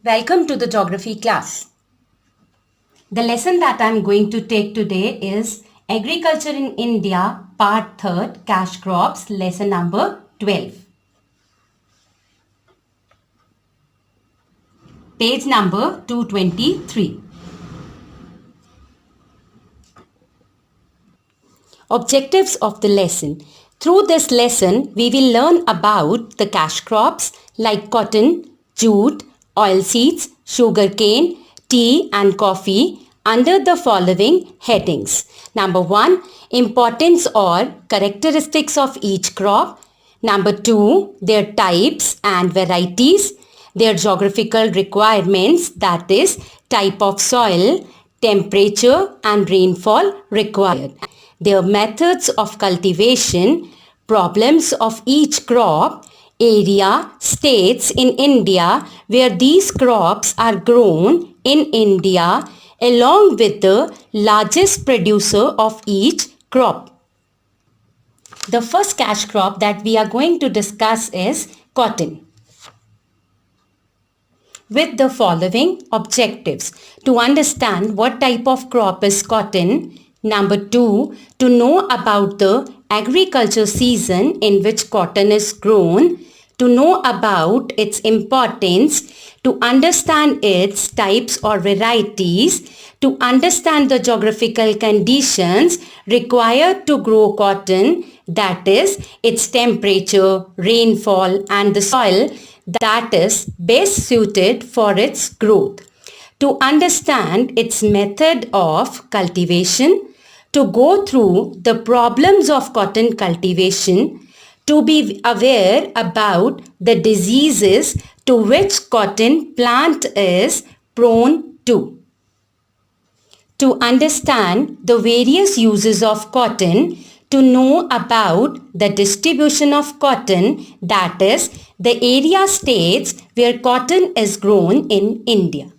Welcome to the geography class. The lesson that I am going to take today is Agriculture in India, Part 3rd, Cash Crops, lesson number 12. Page number 223. Objectives of the lesson. Through this lesson, we will learn about the cash crops like cotton, jute, oilseeds, sugarcane, tea and coffee under the following headings. Number 1, importance or characteristics of each crop. Number 2, their types and varieties, their geographical requirements, that is type of soil, temperature and rainfall required. Their methods of cultivation, problems of each crop, area, states in India where these crops are grown in India along with the largest producer of each crop. The first cash crop that we are going to discuss is cotton. With the following objectives: to understand what type of crop is cotton. Number 2, to know about the agriculture season in which cotton is grown, to know about its importance, to understand its types or varieties, to understand the geographical conditions required to grow cotton, that is its temperature, rainfall and the soil that is best suited for its growth, to understand its method of cultivation, to go through the problems of cotton cultivation, to be aware about the diseases to which cotton plant is prone to understand the various uses of cotton, to know about the distribution of cotton, that is the area states where cotton is grown in India.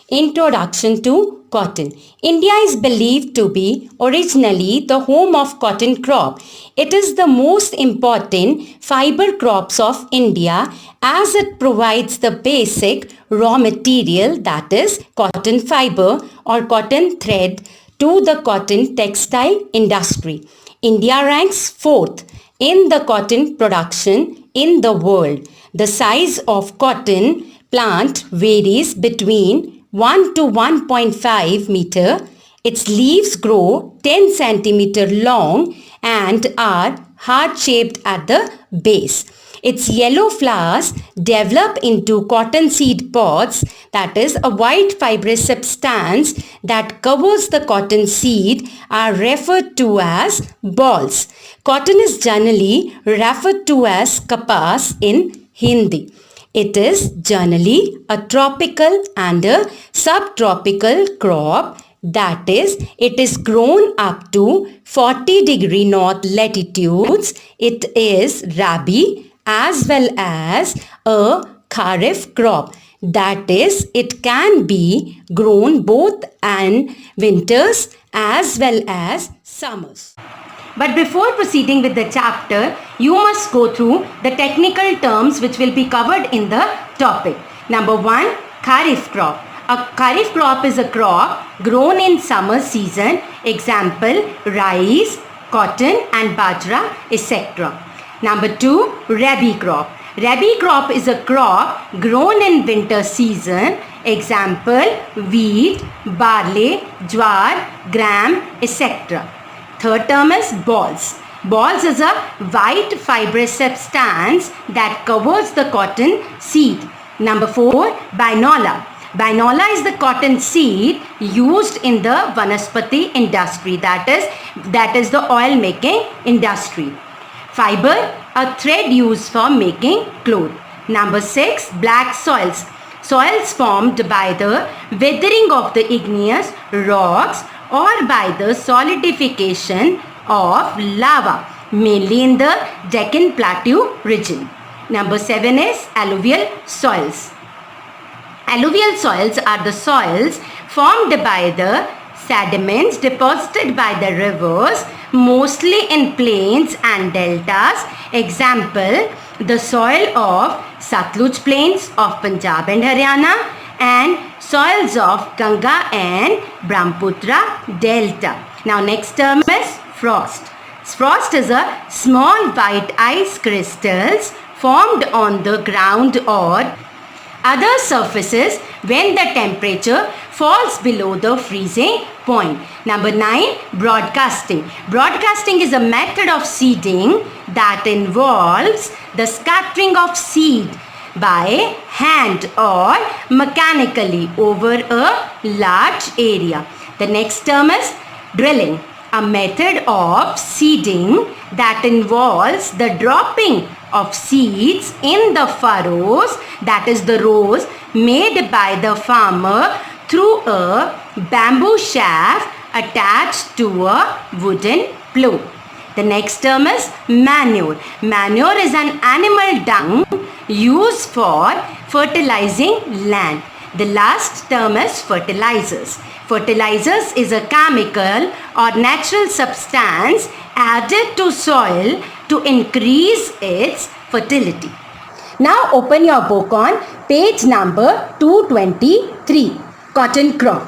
Introduction to cotton. India is believed to be originally the home of cotton crop. It is the most important fiber crops of India as it provides the basic raw material, that is cotton fiber or cotton thread, to the cotton textile industry. India ranks 4th in the cotton production in the world. The size of cotton plant varies between 1 to 1.5 meter. Its leaves grow 10 centimeter long and are heart-shaped at the base. Its yellow flowers develop into cotton seed pods, that is a white fibrous substance that covers the cotton seed, are referred to as balls. Cotton is generally referred to as kapas in Hindi. It is generally a tropical and a subtropical crop, that is, it is grown up to 40° north latitudes. It is rabi as well as a kharif crop, that is, it can be grown both in winters as well as summers. But before proceeding with the chapter, you must go through the technical terms which will be covered in the topic. Number 1, Kharif crop. A Kharif crop is a crop grown in summer season. Example, rice, cotton and bajra, etc. Number 2, Rabi crop. Rabi crop is a crop grown in winter season. Example, wheat, barley, jowar, gram, etc. Third term is balls. Balls is a white fibrous substance that covers the cotton seed. Number 4, binola. Binola is the cotton seed used in the vanaspati industry, that is the oil making industry. Fiber, a thread used for making cloth. Number 6, black soils. Soils formed by the weathering of the igneous rocks or by the solidification of lava, mainly in the Deccan Plateau region. Number 7 is alluvial soils. Alluvial soils are the soils formed by the sediments deposited by the rivers, mostly in plains and deltas. Example, the soil of Satluj plains of Punjab and Haryana and soils of Ganga and Brahmaputra delta. Now next term is frost. Frost is a small white ice crystals formed on the ground or other surfaces when the temperature falls below the freezing point. Number 9, broadcasting. Broadcasting is a method of seeding that involves the scattering of seed by hand or mechanically over a large area. The next term is drilling, a method of seeding that involves the dropping of seeds in the furrows, that is the rows made by the farmer through a bamboo shaft attached to a wooden plough. The next term is manure. Manure is an animal dung used for fertilizing land. The last term is fertilizers. Fertilizers is a chemical or natural substance added to soil to increase its fertility. Now open your book on page number 223, cotton crop.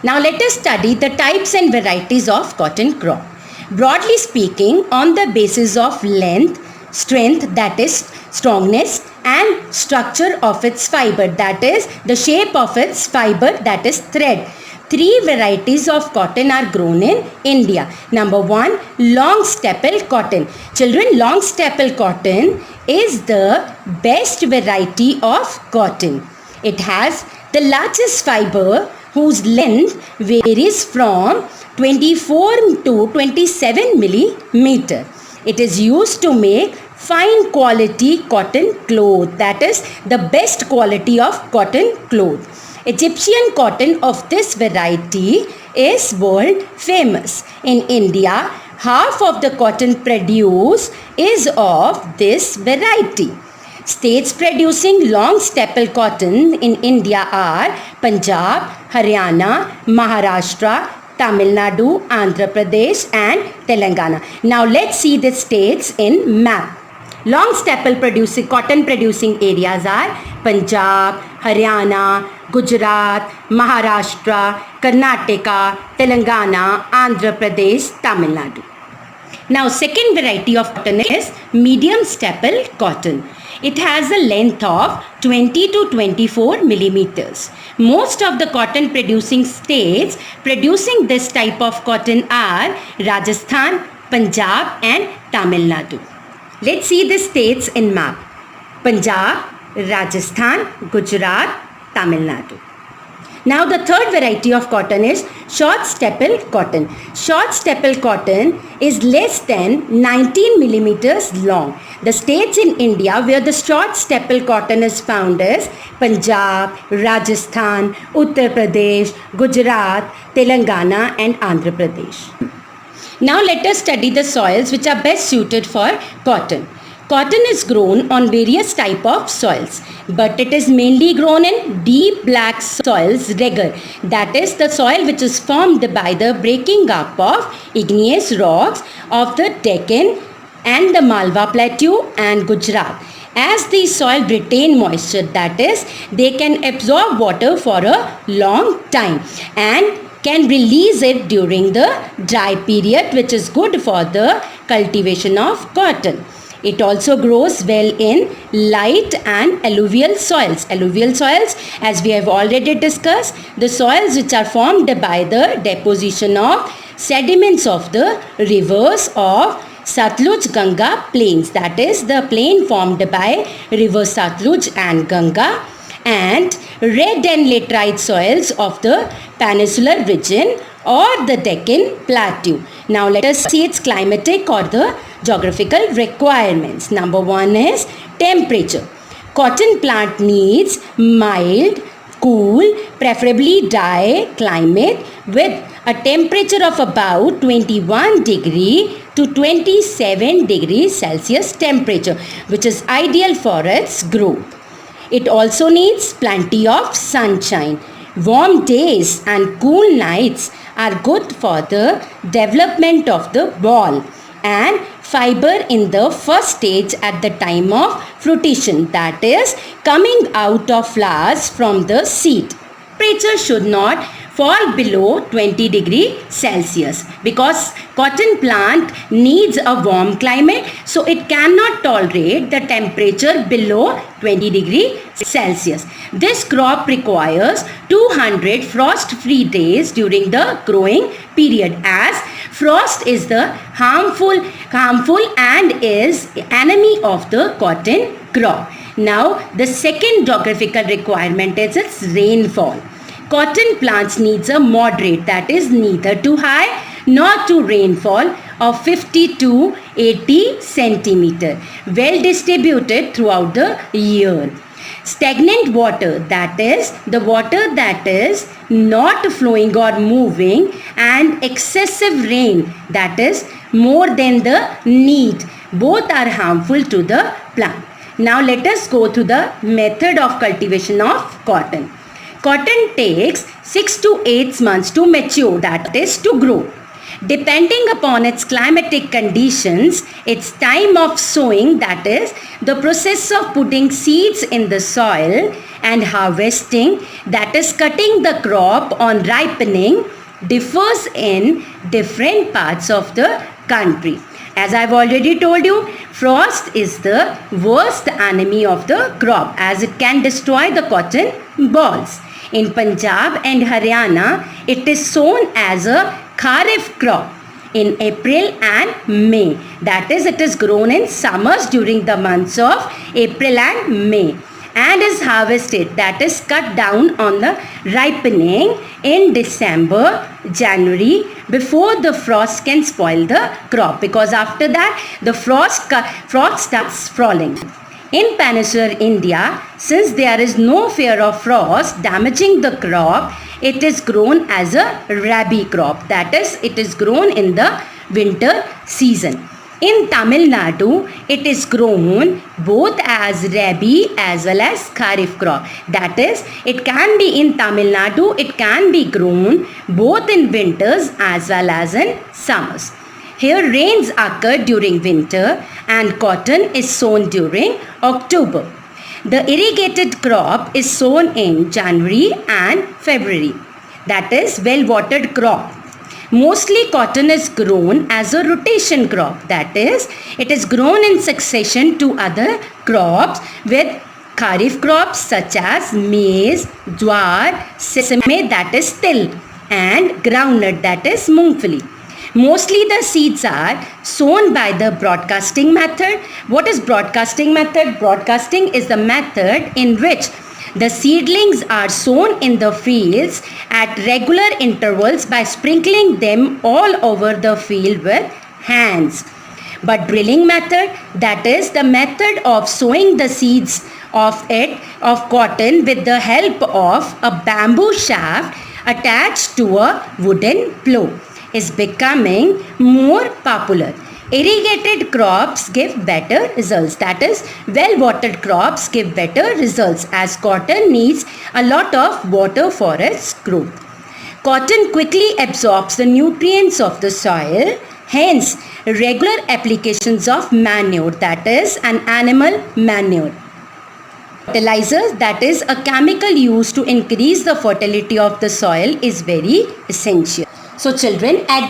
Now let us study the types and varieties of cotton crop. Broadly speaking, on the basis of length, strength, that is strongness, and structure of its fiber, that is the shape of its fiber, that is thread. 3 varieties of cotton are grown in India. Number 1, long staple cotton. Children, long staple cotton is the best variety of cotton. It has the largest fiber whose length varies from 24 to 27 millimeter. It is used to make fine quality cotton cloth, that is the best quality of cotton cloth. Egyptian cotton of this variety is world famous. In India, half of the cotton produced is of this variety. States producing long staple cotton in India are Punjab, Haryana, Maharashtra, Tamil Nadu, Andhra Pradesh and Telangana. Now let's see the states in map. Long staple cotton producing areas are Punjab, Haryana, Gujarat, Maharashtra, Karnataka, Telangana, Andhra Pradesh, Tamil Nadu. Now second variety of cotton is medium staple cotton. It has a length of 20 to 24 millimeters. Most of the cotton producing states producing this type of cotton are Rajasthan, Punjab and Tamil Nadu. Let's see the states in map. Punjab, Rajasthan, Gujarat, Tamil Nadu. Now the third variety of cotton is short staple cotton. Short staple cotton is less than 19 millimeters long. The states in India where the short staple cotton is found is Punjab, Rajasthan, Uttar Pradesh, Gujarat, Telangana and Andhra Pradesh. Now let us study the soils which are best suited for cotton. Cotton is grown on various type of soils, but it is mainly grown in deep black soils, regar. That is the soil which is formed by the breaking up of igneous rocks of the Deccan and the Malwa Plateau and Gujarat. As these soil retain moisture, that is, they can absorb water for a long time and can release it during the dry period, which is good for the cultivation of cotton. It also grows well in light and alluvial soils. Alluvial soils, as we have already discussed, the soils which are formed by the deposition of sediments of the rivers of Satluj Ganga plains. That is the plain formed by river Satluj and Ganga, and red and laterite soils of the peninsular region or the Deccan Plateau. Now let us see its climatic or the geographical requirements. Number 1 is temperature. Cotton plant needs mild, cool, preferably dry climate with a temperature of about 21 degree to 27 degrees Celsius temperature, which is ideal for its growth. It also needs plenty of sunshine. Warm days and cool nights are good for the development of the ball and fiber in the first stage at the time of fruition, that is coming out of flowers from the seed. Temperature should not fall below 20 degree Celsius because cotton plant needs a warm climate, so it cannot tolerate the temperature below 20 degree Celsius. This crop requires 200 frost-free days during the growing period, as frost is the harmful and is enemy of the cotton crop. Now, the second geographical requirement is its rainfall. Cotton plants needs a moderate, that is neither too high nor too rainfall of 50 to 80 centimeter, well distributed throughout the year. Stagnant water, that is the water that is not flowing or moving, and excessive rain, that is more than the need, both are harmful to the plant. Now let us go to the method of cultivation of cotton. Cotton takes 6 to 8 months to mature, that is to grow. Depending upon its climatic conditions, its time of sowing, that is the process of putting seeds in the soil, and harvesting, that is cutting the crop on ripening, differs in different parts of the country. As I've already told you, frost is the worst enemy of the crop as it can destroy the cotton balls. In Punjab and Haryana, it is sown as a kharif crop in April and May. That is, it is grown in summers during the months of April and May, and is harvested, that is cut down on the ripening in December, January, before the frost can spoil the crop, because after that the frost starts falling. In peninsular India, since there is no fear of frost damaging the crop, it is grown as a rabi crop, that is it is grown in the winter season. In Tamil Nadu, it is grown both as rabi as well as kharif crop. That is, it can be in Tamil Nadu, it can be grown both in winters as well as in summers. Here rains occur during winter and cotton is sown during October. The irrigated crop is sown in January and February. That is well-watered crop. Mostly cotton is grown as a rotation crop. That is, it is grown in succession to other crops with kharif crops such as maize, jowar, sesame, that is till, and groundnut, that is mungfali. Mostly the seeds are sown by the broadcasting method. What is broadcasting method? Broadcasting is the method in which the seedlings are sown in the fields at regular intervals by sprinkling them all over the field with hands. But drilling method, that is the method of sowing the seeds of cotton with the help of a bamboo shaft attached to a wooden plough, is becoming more popular. Irrigated crops give better results. That is, well-watered crops give better results as cotton needs a lot of water for its growth. Cotton quickly absorbs the nutrients of the soil. Hence, regular applications of manure, that is an animal manure. Fertilizer, that is a chemical used to increase the fertility of the soil, is very essential. So children, at